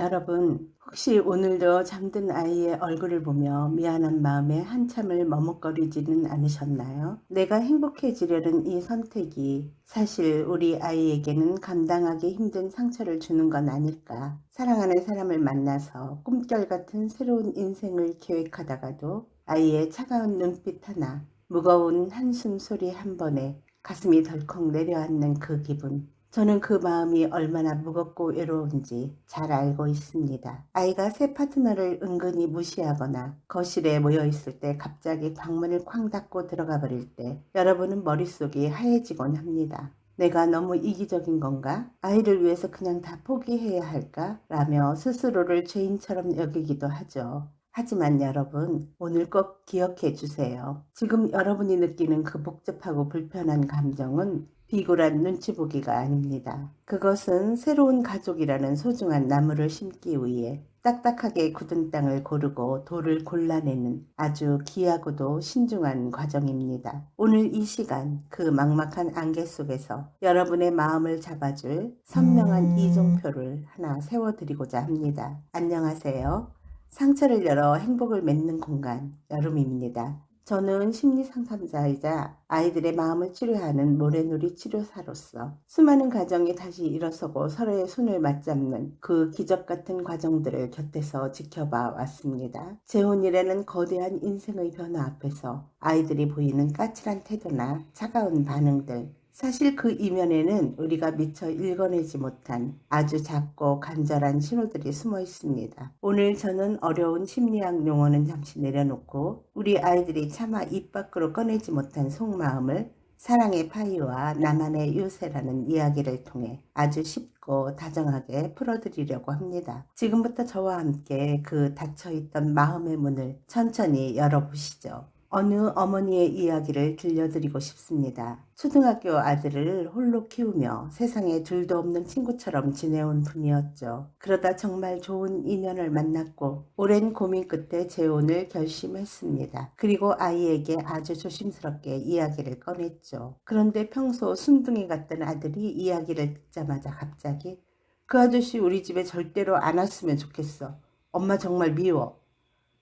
여러분, 혹시 오늘도 잠든 아이의 얼굴을 보며 미안한 마음에 한참을 머뭇거리지는 않으셨나요? 내가 행복해지려는 이 선택이 사실 우리 아이에게는 감당하기 힘든 상처를 주는 건 아닐까? 사랑하는 사람을 만나서 꿈결 같은 새로운 인생을 계획하다가도 아이의 차가운 눈빛 하나, 무거운 한숨 소리 한 번에 가슴이 덜컥 내려앉는 그 기분. 저는 그 마음이 얼마나 무겁고 외로운지 잘 알고 있습니다. 아이가 새 파트너를 은근히 무시하거나 거실에 모여 있을 때 갑자기 방문을 쾅 닫고 들어가 버릴 때 여러분은 머릿속이 하얘지곤 합니다. 내가 너무 이기적인 건가? 아이를 위해서 그냥 다 포기해야 할까? 라며 스스로를 죄인처럼 여기기도 하죠. 하지만 여러분, 오늘 꼭 기억해 주세요. 지금 여러분이 느끼는 그 복잡하고 불편한 감정은 비굴한 눈치 보기가 아닙니다. 그것은 새로운 가족이라는 소중한 나무를 심기 위해 딱딱하게 굳은 땅을 고르고 돌을 골라내는 아주 귀하고도 신중한 과정입니다. 오늘 이 시간 그 막막한 안개 속에서 여러분의 마음을 잡아줄 선명한 이종표를 하나 세워드리고자 합니다. 안녕하세요. 상처를 열어 행복을 맺는 공간 여름입니다. 저는 심리상담자이자 아이들의 마음을 치료하는 모래놀이 치료사로서 수많은 가정이 다시 일어서고 서로의 손을 맞잡는 그 기적 같은 과정들을 곁에서 지켜봐 왔습니다. 재혼이라는 거대한 인생의 변화 앞에서 아이들이 보이는 까칠한 태도나 차가운 반응들, 사실 그 이면에는 우리가 미처 읽어내지 못한 아주 작고 간절한 신호들이 숨어 있습니다. 오늘 저는 어려운 심리학 용어는 잠시 내려놓고 우리 아이들이 차마 입 밖으로 꺼내지 못한 속마음을 사랑의 파이와 나만의 요새라는 이야기를 통해 아주 쉽고 다정하게 풀어드리려고 합니다. 지금부터 저와 함께 그 닫혀있던 마음의 문을 천천히 열어보시죠. 어느 어머니의 이야기를 들려드리고 싶습니다. 초등학교 아들을 홀로 키우며 세상에 둘도 없는 친구처럼 지내온 분이었죠. 그러다 정말 좋은 인연을 만났고 오랜 고민 끝에 재혼을 결심했습니다. 그리고 아이에게 아주 조심스럽게 이야기를 꺼냈죠. 그런데 평소 순둥이 같던 아들이 이야기를 듣자마자 갑자기 그 아저씨 우리 집에 절대로 안 왔으면 좋겠어. 엄마 정말 미워.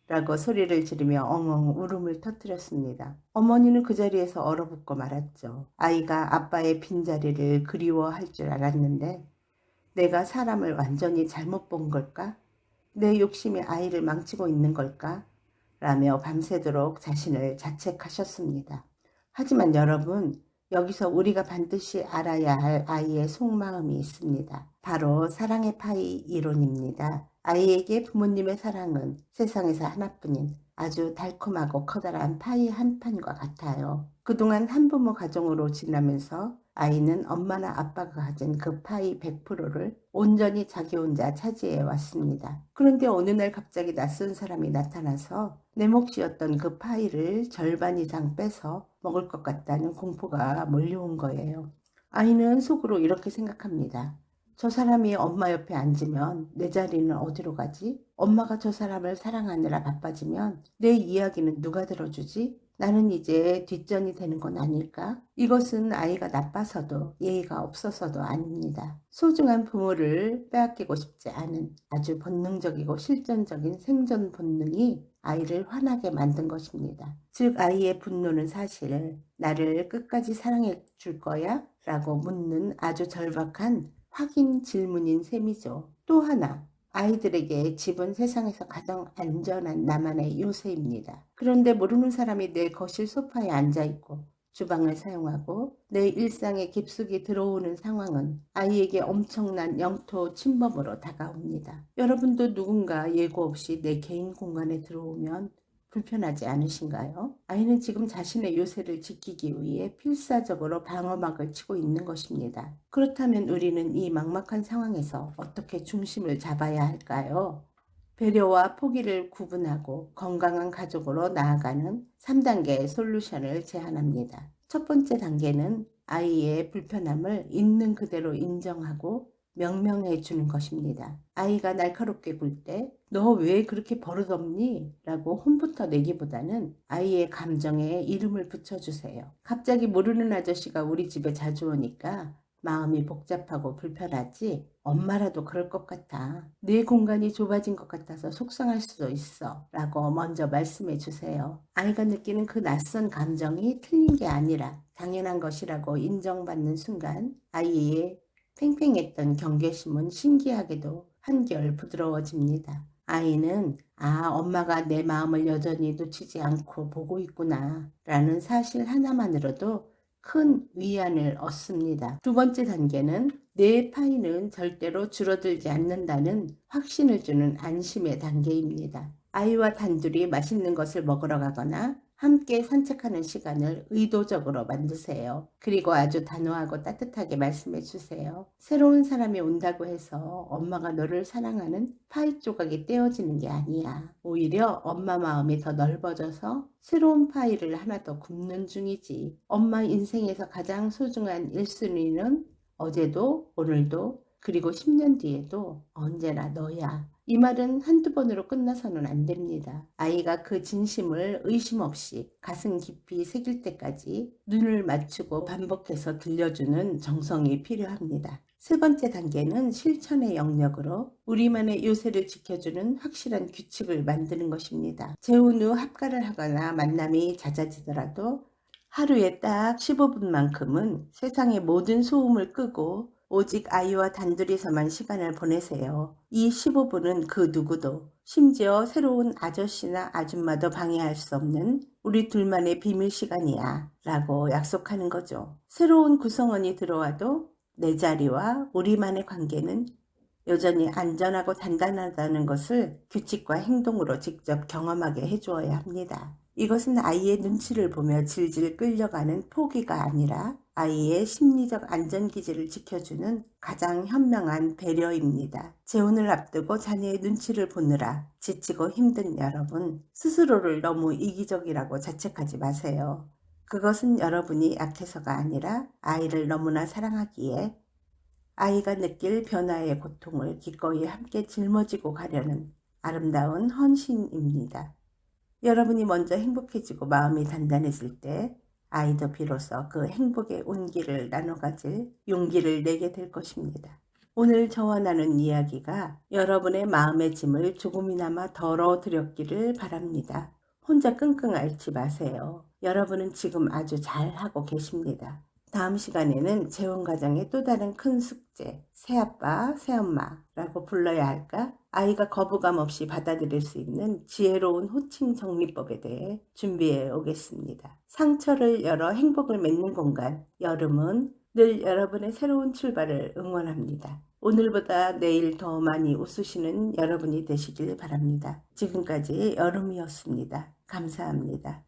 라고 소리를 지르며 엉엉 울음을 터뜨렸습니다. 어머니는 그 자리에서 얼어붙고 말았죠. 아이가 아빠의 빈자리를 그리워할 줄 알았는데 내가 사람을 완전히 잘못 본 걸까? 내 욕심이 아이를 망치고 있는 걸까? 라며 밤새도록 자신을 자책하셨습니다. 하지만 여러분, 여기서 우리가 반드시 알아야 할 아이의 속마음이 있습니다. 바로 사랑의 파이 이론입니다. 아이에게 부모님의 사랑은 세상에서 하나뿐인 아주 달콤하고 커다란 파이 한 판과 같아요. 그동안 한부모 가정으로 지나면서 아이는 엄마나 아빠가 가진 그 파이 100%를 온전히 자기 혼자 차지해 왔습니다. 그런데 어느 날 갑자기 낯선 사람이 나타나서 내 몫이었던 그 파이를 절반 이상 빼서 먹을 것 같다는 공포가 몰려온 거예요. 아이는 속으로 이렇게 생각합니다. 저 사람이 엄마 옆에 앉으면 내 자리는 어디로 가지? 엄마가 저 사람을 사랑하느라 바빠지면 내 이야기는 누가 들어주지? 나는 이제 뒷전이 되는 건 아닐까? 이것은 아이가 나빠서도 예의가 없어서도 아닙니다. 소중한 부모를 빼앗기고 싶지 않은 아주 본능적이고 실전적인 생존 본능이 아이를 화나게 만든 것입니다. 즉 아이의 분노는 사실 나를 끝까지 사랑해 줄 거야? 라고 묻는 아주 절박한 확인 질문인 셈이죠. 또 하나, 아이들에게 집은 세상에서 가장 안전한 나만의 요새입니다. 그런데 모르는 사람이 내 거실 소파에 앉아있고 주방을 사용하고 내 일상에 깊숙이 들어오는 상황은 아이에게 엄청난 영토 침범으로 다가옵니다. 여러분도 누군가 예고 없이 내 개인 공간에 들어오면 불편하지 않으신가요? 아이는 지금 자신의 요새를 지키기 위해 필사적으로 방어막을 치고 있는 것입니다. 그렇다면 우리는 이 막막한 상황에서 어떻게 중심을 잡아야 할까요? 배려와 포기를 구분하고 건강한 가족으로 나아가는 3단계 솔루션을 제안합니다. 첫 번째 단계는 아이의 불편함을 있는 그대로 인정하고 명명해 주는 것입니다. 아이가 날카롭게 굴 때 너 왜 그렇게 버릇없니? 라고 혼부터 내기보다는 아이의 감정에 이름을 붙여주세요. 갑자기 모르는 아저씨가 우리 집에 자주 오니까 마음이 복잡하고 불편하지 엄마라도 그럴 것 같아. 내 공간이 좁아진 것 같아서 속상할 수도 있어 라고 먼저 말씀해 주세요. 아이가 느끼는 그 낯선 감정이 틀린 게 아니라 당연한 것이라고 인정받는 순간 아이의 팽팽했던 경계심은 신기하게도 한결 부드러워집니다. 아이는 엄마가 내 마음을 여전히 놓치지 않고 보고 있구나 라는 사실 하나만으로도 큰 위안을 얻습니다. 두 번째 단계는 내 파이는 절대로 줄어들지 않는다는 확신을 주는 안심의 단계입니다. 아이와 단둘이 맛있는 것을 먹으러 가거나 함께 산책하는 시간을 의도적으로 만드세요. 그리고 아주 단호하고 따뜻하게 말씀해 주세요. 새로운 사람이 온다고 해서 엄마가 너를 사랑하는 파이 조각이 떼어지는 게 아니야. 오히려 엄마 마음이 더 넓어져서 새로운 파이를 하나 더 굽는 중이지. 엄마 인생에서 가장 소중한 1순위는 어제도 오늘도 그리고 10년 뒤에도 언제나 너야. 이 말은 한두 번으로 끝나서는 안 됩니다. 아이가 그 진심을 의심 없이 가슴 깊이 새길 때까지 눈을 맞추고 반복해서 들려주는 정성이 필요합니다. 세 번째 단계는 실천의 영역으로 우리만의 요새를 지켜주는 확실한 규칙을 만드는 것입니다. 재혼 후 합가를 하거나 만남이 잦아지더라도 하루에 딱 15분만큼은 세상의 모든 소음을 끄고 오직 아이와 단둘이서만 시간을 보내세요. 이 15분은 그 누구도, 심지어 새로운 아저씨나 아줌마도 방해할 수 없는 우리 둘만의 비밀 시간이야 라고 약속하는 거죠. 새로운 구성원이 들어와도 내 자리와 우리만의 관계는 여전히 안전하고 단단하다는 것을 규칙과 행동으로 직접 경험하게 해주어야 합니다. 이것은 아이의 눈치를 보며 질질 끌려가는 포기가 아니라 아이의 심리적 안전기지를 지켜주는 가장 현명한 배려입니다. 재혼을 앞두고 자녀의 눈치를 보느라 지치고 힘든 여러분, 스스로를 너무 이기적이라고 자책하지 마세요. 그것은 여러분이 약해서가 아니라 아이를 너무나 사랑하기에 아이가 느낄 변화의 고통을 기꺼이 함께 짊어지고 가려는 아름다운 헌신입니다. 여러분이 먼저 행복해지고 마음이 단단해질 때 아이도 비로소 그 행복의 온기를 나눠 가질 용기를 내게 될 것입니다. 오늘 저와 나눈 이야기가 여러분의 마음의 짐을 조금이나마 덜어드렸기를 바랍니다. 혼자 끙끙 앓지 마세요. 여러분은 지금 아주 잘하고 계십니다. 다음 시간에는 재혼 과정의 또 다른 큰 숙제, 새아빠, 새엄마라고 불러야 할까? 아이가 거부감 없이 받아들일 수 있는 지혜로운 호칭 정리법에 대해 준비해 오겠습니다. 상처를 열어 행복을 맺는 공간, 여름은 늘 여러분의 새로운 출발을 응원합니다. 오늘보다 내일 더 많이 웃으시는 여러분이 되시길 바랍니다. 지금까지 여름이었습니다. 감사합니다.